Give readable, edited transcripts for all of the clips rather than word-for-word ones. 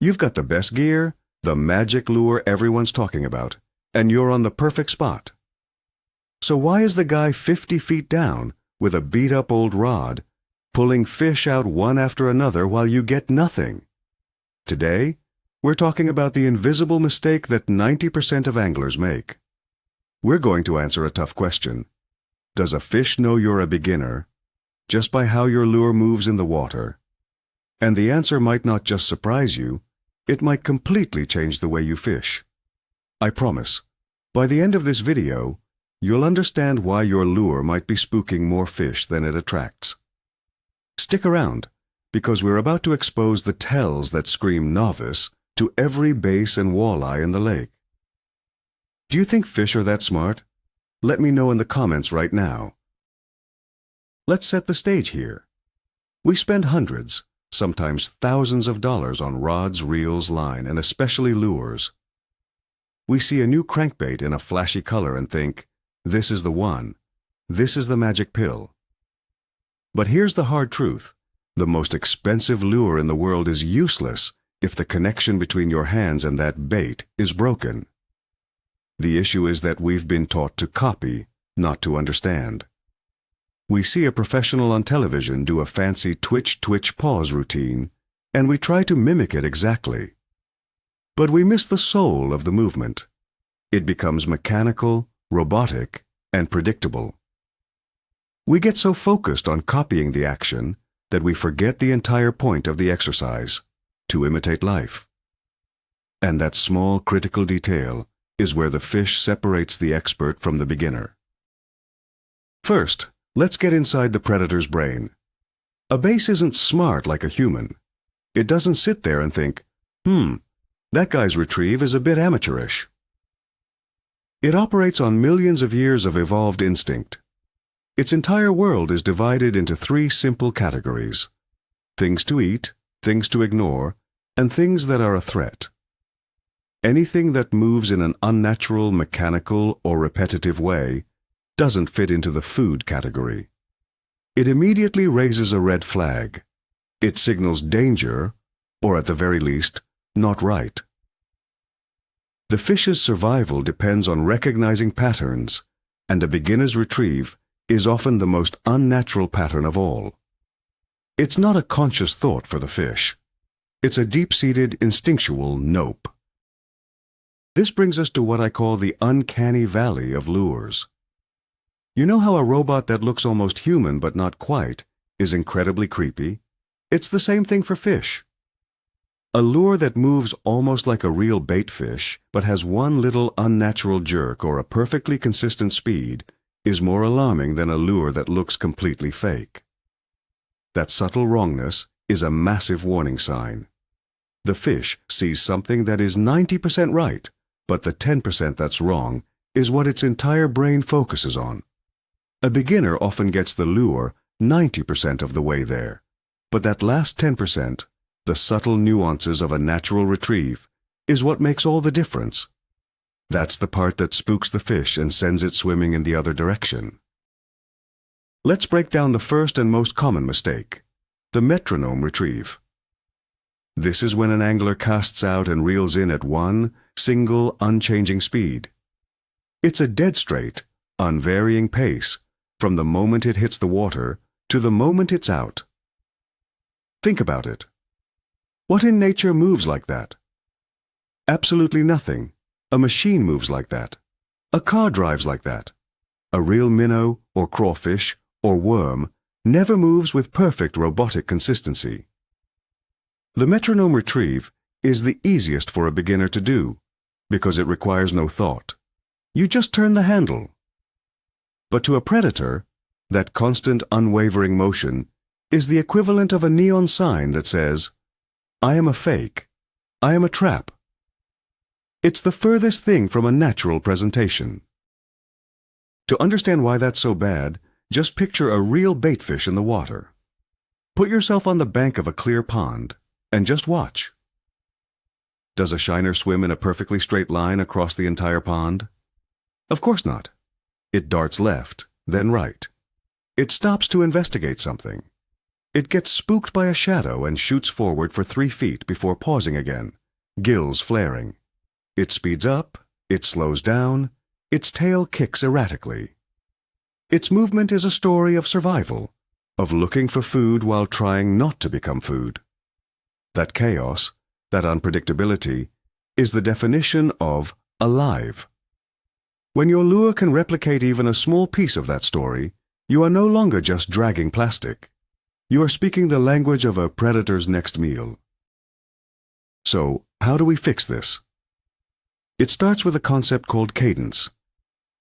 You've got the best gear, the magic lure everyone's talking about, and you're on the perfect spot. So why is the guy 50 feet down with a beat-up old rod pulling fish out one after another while you get nothing? Today, we're talking about the invisible mistake that 90% of anglers make. We're going to answer a tough question. Does a fish know you're a beginner just by how your lure moves in the water? And the answer might not just surprise you, it might completely change the way you fish. I promise, by the end of this video, you'll understand why your lure might be spooking more fish than it attracts. Stick around, because we're about to expose the tells that scream novice to every bass and walleye in the lake. Do you think fish are that smart? Let me know in the comments right now. Let's set the stage here. We spend hundreds, sometimes thousands of dollars on rods, reels, line, and especially lures. We see a new crankbait in a flashy color and think, this is the one. This is the magic pill. But here's the hard truth. The most expensive lure in the world is useless if the connection between your hands and that bait is broken. The issue is that we've been taught to copy, not to understand. We see a professional on television do a fancy twitch, pause routine, and we try to mimic it exactly. But we miss the soul of the movement. It becomes mechanical, robotic, and predictable. We get so focused on copying the action that we forget the entire point of the exercise, to imitate life. And that small critical detail is where the fish separates the expert from the beginner. First, let's get inside the predator's brain. A bass isn't smart like a human. It doesn't sit there and think, that guy's retrieve is a bit amateurish. It operates on millions of years of evolved instinct. Its entire world is divided into three simple categories: things to eat, things to ignore, and things that are a threat. Anything that moves in an unnatural, mechanical, or repetitive way doesn't fit into the food category. It immediately raises a red flag. It signals danger, or at the very least, not right. The fish's survival depends on recognizing patterns, and a beginner's retrieve is often the most unnatural pattern of all. It's not a conscious thought for the fish. It's a deep-seated, instinctual nope. This brings us to what I call the uncanny valley of lures. You know how a robot that looks almost human but not quite is incredibly creepy? It's the same thing for fish. A lure that moves almost like a real bait fish but has one little unnatural jerk or a perfectly consistent speed is more alarming than a lure that looks completely fake. That subtle wrongness is a massive warning sign. The fish sees something that is 90% right, but the 10% that's wrong is what its entire brain focuses on. A beginner often gets the lure 90% of the way there, but that last 10%, the subtle nuances of a natural retrieve, is what makes all the difference. That's the part that spooks the fish and sends it swimming in the other direction. Let's break down the first and most common mistake, the metronome retrieve. This is when an angler casts out and reels in at one single, unchanging speed. It's a dead straight, unvarying pace from the moment it hits the water to the moment it's out. Think about it. What in nature moves like that? Absolutely nothing. A machine moves like that. A car drives like that. A real minnow or crawfish or worm never moves with perfect robotic consistency. The metronome retrieve is the easiest for a beginner to do because it requires no thought. You just turn the handle. But to a predator, that constant unwavering motion is the equivalent of a neon sign that says, "I am a fake. I am a trap." It's the furthest thing from a natural presentation. To understand why that's so bad, just picture a real baitfish in the water. Put yourself on the bank of a clear pond and just watch. Does a shiner swim in a perfectly straight line across the entire pond? Of course not. It darts left, then right. It stops to investigate something. It gets spooked by a shadow and shoots forward for 3 feet before pausing again, gills flaring. It speeds up, it slows down, its tail kicks erratically. Its movement is a story of survival, of looking for food while trying not to become food. That chaos, that unpredictability, is the definition of alive. When your lure can replicate even a small piece of that story, you are no longer just dragging plastic. You are speaking the language of a predator's next meal. So, how do we fix this? It starts with a concept called cadence.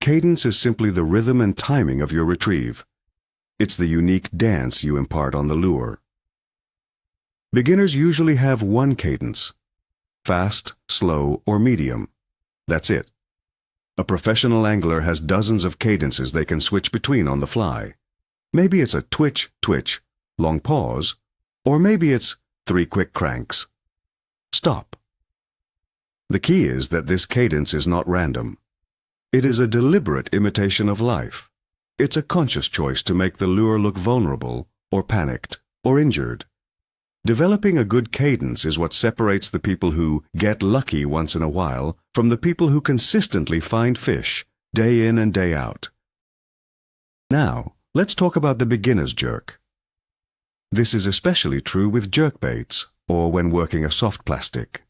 Cadence is simply the rhythm and timing of your retrieve. It's the unique dance you impart on the lure. Beginners usually have one cadence: fast, slow, or medium. That's it. A professional angler has dozens of cadences they can switch between on the fly. Maybe it's a twitch, twitch, long pause, or maybe it's 3 quick cranks. Stop. The key is that this cadence is not random. It is a deliberate imitation of life. It's a conscious choice to make the lure look vulnerable, or panicked, or injured. Developing a good cadence is what separates the people who get lucky once in a while from the people who consistently find fish, day in and day out. Now, let's talk about the beginner's jerk. This is especially true with jerkbaits, or when working a soft plastic.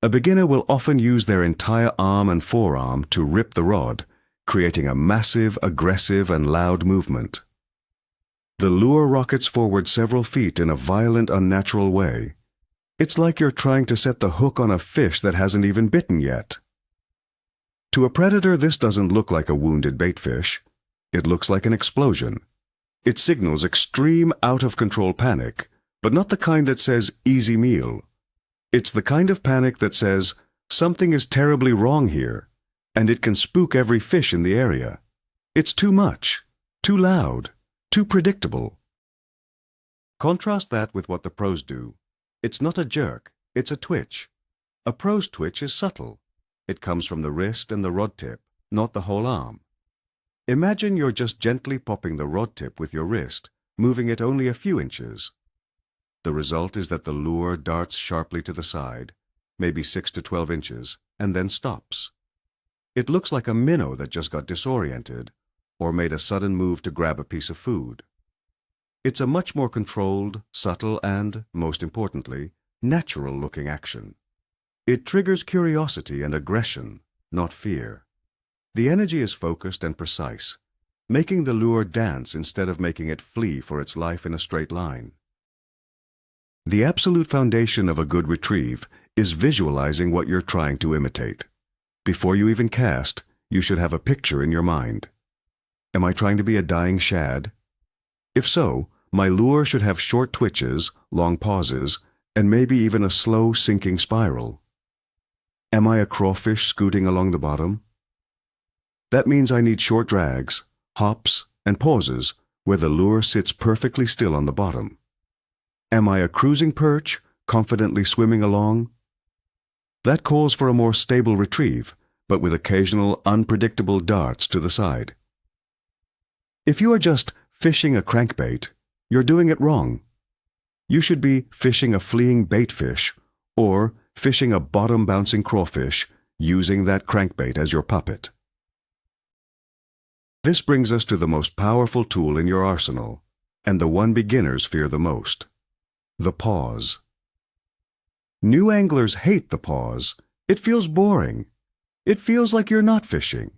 A beginner will often use their entire arm and forearm to rip the rod, creating a massive, aggressive, and loud movement. The lure rockets forward several feet in a violent, unnatural way. It's like you're trying to set the hook on a fish that hasn't even bitten yet. To a predator, this doesn't look like a wounded baitfish. It looks like an explosion. It signals extreme, out-of-control panic, but not the kind that says, easy meal. It's the kind of panic that says, something is terribly wrong here, and it can spook every fish in the area. It's too much, too loud, too predictable. Contrast that with what the pros do. It's not a jerk, it's a twitch. A pro's twitch is subtle. It comes from the wrist and the rod tip, not the whole arm. Imagine you're just gently popping the rod tip with your wrist, moving it only a few inches. The result is that the lure darts sharply to the side, maybe 6 to 12 inches, and then stops. It looks like a minnow that just got disoriented, or made a sudden move to grab a piece of food. It's a much more controlled, subtle, and, most importantly, natural-looking action. It triggers curiosity and aggression, not fear. The energy is focused and precise, making the lure dance instead of making it flee for its life in a straight line. The absolute foundation of a good retrieve is visualizing what you're trying to imitate. Before you even cast, you should have a picture in your mind. Am I trying to be a dying shad? If so, my lure should have short twitches, long pauses, and maybe even a slow sinking spiral. Am I a crawfish scooting along the bottom? That means I need short drags, hops, and pauses where the lure sits perfectly still on the bottom. Am I a cruising perch, confidently swimming along? That calls for a more stable retrieve, but with occasional unpredictable darts to the side. If you are just fishing a crankbait, you're doing it wrong. You should be fishing a fleeing baitfish or fishing a bottom-bouncing crawfish using that crankbait as your puppet. This brings us to the most powerful tool in your arsenal, and the one beginners fear the most: the pause. New anglers hate the pause. It feels boring. It feels like you're not fishing.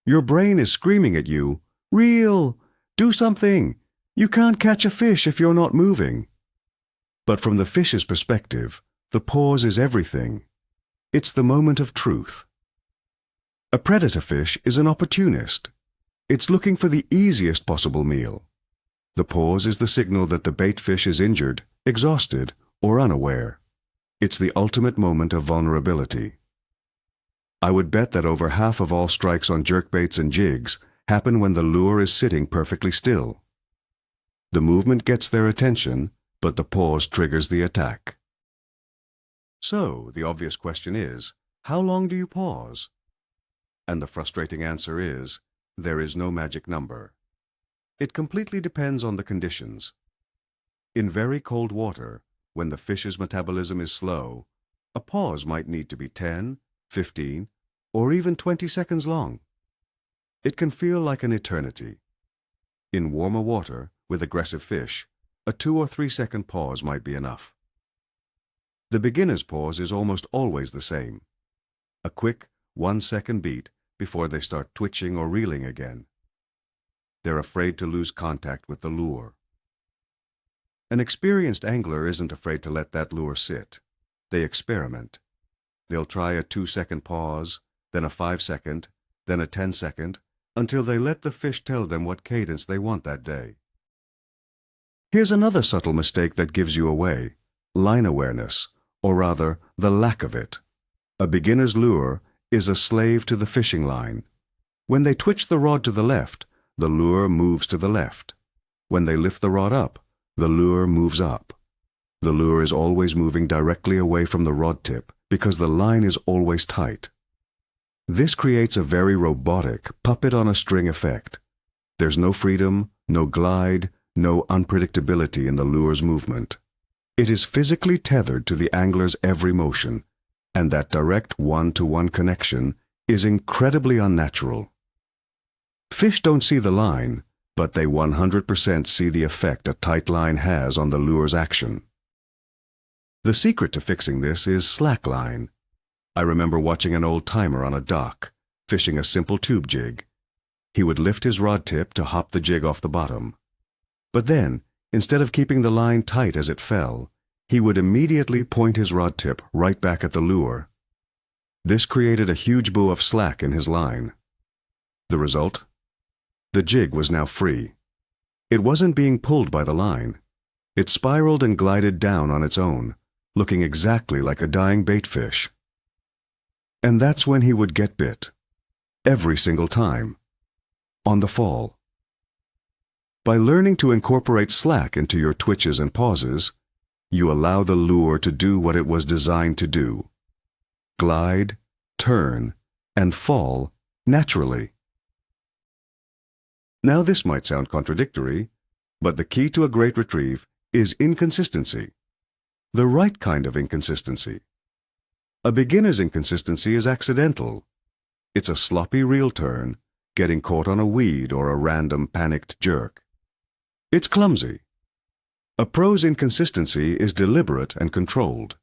Your brain is screaming at you, "Reel! Do something! You can't catch a fish if you're not moving." But from the fish's perspective, the pause is everything. It's the moment of truth. A predator fish is an opportunist. It's looking for the easiest possible meal. The pause is the signal that the bait fish is injured, exhausted, or unaware. It's the ultimate moment of vulnerability. I would bet that over half of all strikes on jerkbaits and jigs happen when the lure is sitting perfectly still. The movement gets their attention, but the pause triggers the attack. So, the obvious question is, how long do you pause? And the frustrating answer is, there is no magic number. It completely depends on the conditions. In very cold water, when the fish's metabolism is slow, a pause might need to be 10, 15, or even 20 seconds long. It can feel like an eternity. In warmer water, with aggressive fish, a 2 or 3 second pause might be enough. The beginner's pause is almost always the same. A quick 1 second beat before they start twitching or reeling again. They're afraid to lose contact with the lure. An experienced angler isn't afraid to let that lure sit. They experiment. They'll try a 2 second pause, then a 5 second, then a 10 second, until they let the fish tell them what cadence they want that day. Here's another subtle mistake that gives you away: line awareness, or rather, the lack of it. A beginner's lure is a slave to the fishing line. When they twitch the rod to the left, the lure moves to the left. When they lift the rod up, the lure moves up. The lure is always moving directly away from the rod tip because the line is always tight. This creates a very robotic, puppet-on-a-string effect. There's no freedom, no glide, no unpredictability in the lure's movement. It is physically tethered to the angler's every motion, and that direct one-to-one connection is incredibly unnatural. Fish don't see the line, but they 100% see the effect a tight line has on the lure's action. The secret to fixing this is slack line. I remember watching an old-timer on a dock, fishing a simple tube jig. He would lift his rod tip to hop the jig off the bottom. But then, instead of keeping the line tight as it fell, he would immediately point his rod tip right back at the lure. This created a huge buoy of slack in his line. The result? The jig was now free. It wasn't being pulled by the line. It spiraled and glided down on its own, looking exactly like a dying bait fish. And that's when he would get bit. Every single time. On the fall. By learning to incorporate slack into your twitches and pauses, you allow the lure to do what it was designed to do: glide, turn, and fall naturally. Now this might sound contradictory, but the key to a great retrieve is inconsistency. The right kind of inconsistency. A beginner's inconsistency is accidental. It's a sloppy reel turn, getting caught on a weed or a random panicked jerk. It's clumsy. A pro's inconsistency is deliberate and controlled.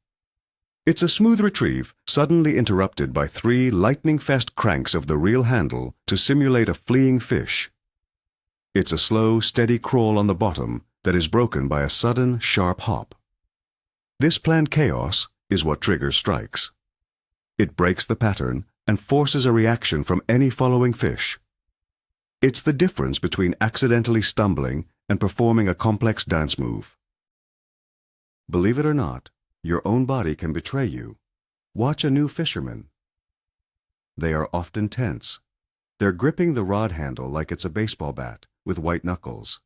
It's a smooth retrieve suddenly interrupted by 3 lightning-fast cranks of the reel handle to simulate a fleeing fish. It's a slow, steady crawl on the bottom that is broken by a sudden, sharp hop. This planned chaos is what triggers strikes. It breaks the pattern and forces a reaction from any following fish. It's the difference between accidentally stumbling and performing a complex dance move. Believe it or not, your own body can betray you. Watch a new fisherman. They are often tense. They're gripping the rod handle like it's a baseball bat with white knuckles.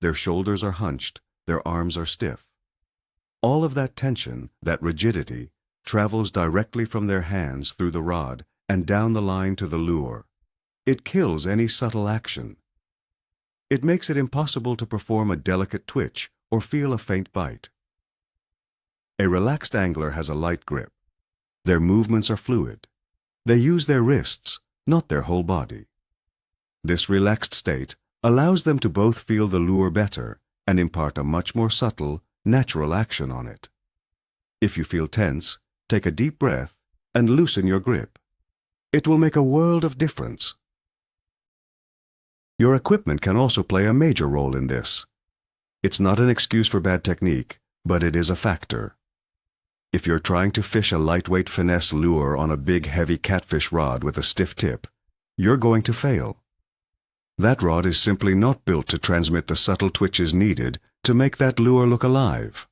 Their shoulders are hunched, their arms are stiff. All of that tension, that rigidity, travels directly from their hands through the rod and down the line to the lure. It kills any subtle action. It makes it impossible to perform a delicate twitch or feel a faint bite. A relaxed angler has a light grip. Their movements are fluid. They use their wrists, not their whole body. This relaxed state allows them to both feel the lure better and impart a much more subtle, natural action on it. If you feel tense, take a deep breath and loosen your grip. It will make a world of difference. Your equipment can also play a major role in this. It's not an excuse for bad technique, but it is a factor. If you're trying to fish a lightweight finesse lure on a big heavy catfish rod with a stiff tip, you're going to fail. That rod is simply not built to transmit the subtle twitches needed to make that lure look alive.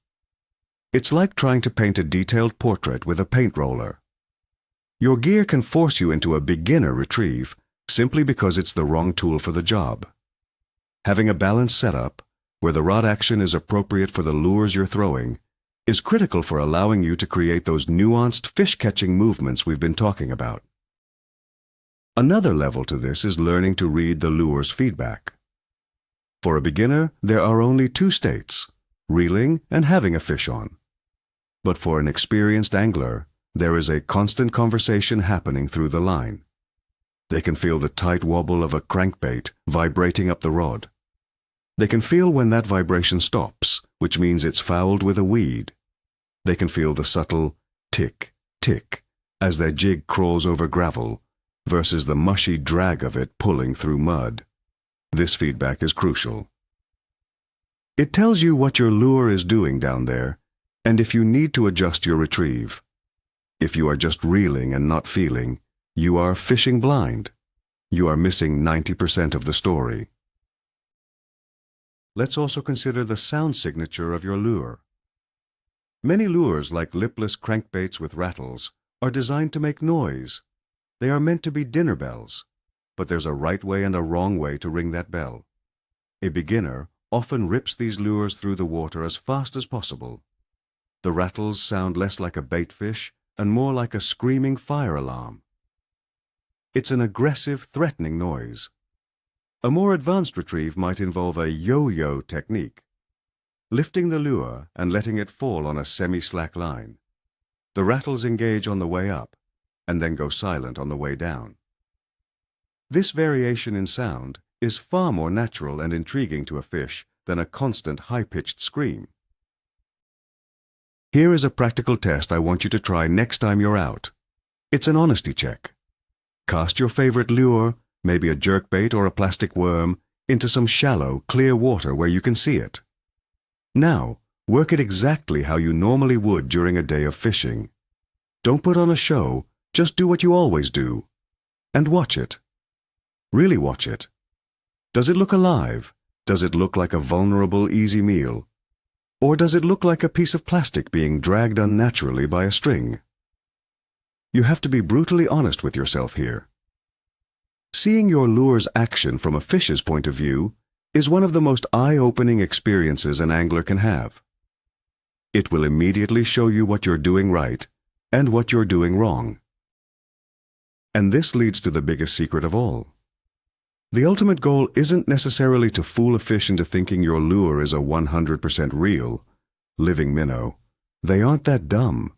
It's like trying to paint a detailed portrait with a paint roller. Your gear can force you into a beginner retrieve simply because it's the wrong tool for the job. Having a balanced setup, where the rod action is appropriate for the lures you're throwing, is critical for allowing you to create those nuanced fish-catching movements we've been talking about. Another level to this is learning to read the lure's feedback. For a beginner, there are only 2 states, reeling and having a fish on. But for an experienced angler, there is a constant conversation happening through the line. They can feel the tight wobble of a crankbait vibrating up the rod. They can feel when that vibration stops, which means it's fouled with a weed. They can feel the subtle tick, tick as their jig crawls over gravel versus the mushy drag of it pulling through mud. This feedback is crucial. It tells you what your lure is doing down there and if you need to adjust your retrieve. If you are just reeling and not feeling, you are fishing blind. You are missing 90% of the story. Let's also consider the sound signature of your lure. Many lures, like lipless crankbaits with rattles, are designed to make noise. They are meant to be dinner bells, but there's a right way and a wrong way to ring that bell. A beginner often rips these lures through the water as fast as possible. The rattles sound less like a baitfish and more like a screaming fire alarm. It's an aggressive, threatening noise. A more advanced retrieve might involve a yo-yo technique, lifting the lure and letting it fall on a semi-slack line. The rattles engage on the way up and then go silent on the way down. This variation in sound is far more natural and intriguing to a fish than a constant high-pitched scream. Here is a practical test I want you to try next time you're out. It's an honesty check. Cast your favorite lure, maybe a jerkbait or a plastic worm, into some shallow, clear water where you can see it. Now, work it exactly how you normally would during a day of fishing. Don't put on a show, just do what you always do. And watch it. Really watch it. Does it look alive? Does it look like a vulnerable, easy meal? Or does it look like a piece of plastic being dragged unnaturally by a string? You have to be brutally honest with yourself here. Seeing your lure's action from a fish's point of view is one of the most eye-opening experiences an angler can have. It will immediately show you what you're doing right and what you're doing wrong. And this leads to the biggest secret of all. The ultimate goal isn't necessarily to fool a fish into thinking your lure is a 100% real, living minnow. They aren't that dumb.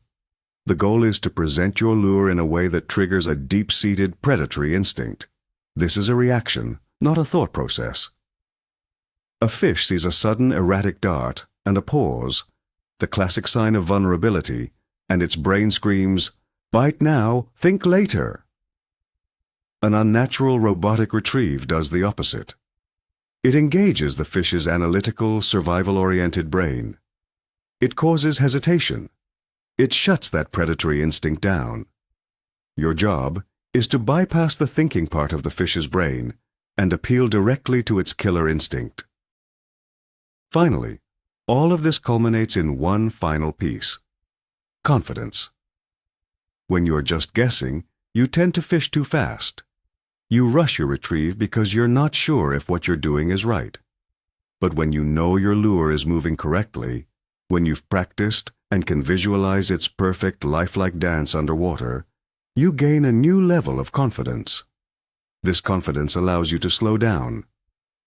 The goal is to present your lure in a way that triggers a deep-seated predatory instinct. This is a reaction, not a thought process. A fish sees a sudden erratic dart and a pause, the classic sign of vulnerability, and its brain screams, "Bite now, think later." An unnatural robotic retrieve does the opposite. It engages the fish's analytical, survival-oriented brain. It causes hesitation. It shuts that predatory instinct down. Your job is to bypass the thinking part of the fish's brain and appeal directly to its killer instinct. Finally, all of this culminates in one final piece: confidence. When you're just guessing, you tend to fish too fast. You rush your retrieve because you're not sure if what you're doing is right. But when you know your lure is moving correctly, when you've practiced and can visualize its perfect, lifelike dance underwater, you gain a new level of confidence. This confidence allows you to slow down.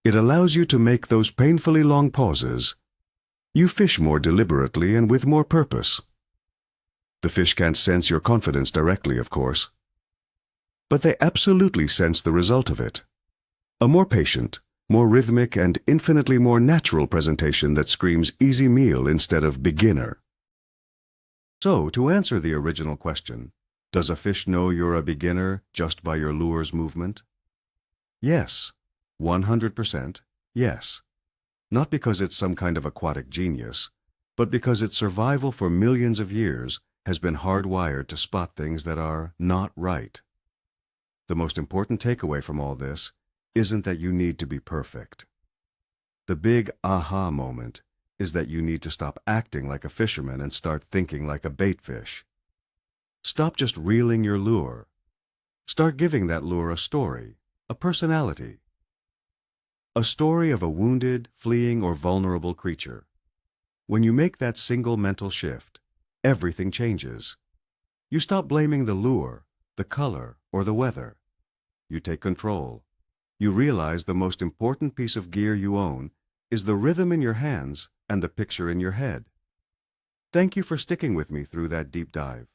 It allows you to make those painfully long pauses. You fish more deliberately and with more purpose. The fish can't sense your confidence directly, of course, but they absolutely sense the result of it. A more patient, more rhythmic, and infinitely more natural presentation that screams easy meal instead of beginner. So, to answer the original question, does a fish know you're a beginner just by your lure's movement? Yes, 100% yes. Not because it's some kind of aquatic genius, but because its survival for millions of years has been hardwired to spot things that are not right. The most important takeaway from all this isn't that you need to be perfect. The big aha moment is that you need to stop acting like a fisherman and start thinking like a baitfish. Stop just reeling your lure. Start giving that lure a story, a personality. A story of a wounded, fleeing, or vulnerable creature. When you make that single mental shift, everything changes. You stop blaming the lure, the color, or the weather. You take control. You realize the most important piece of gear you own is the rhythm in your hands and the picture in your head. Thank you for sticking with me through that deep dive.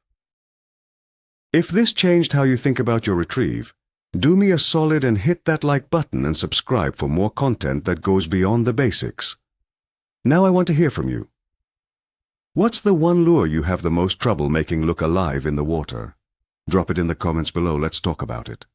If this changed how you think about your retrieve, do me a solid and hit that like button and subscribe for more content that goes beyond the basics. Now I want to hear from you. What's the one lure you have the most trouble making look alive in the water? Drop it in the comments below. Let's talk about it.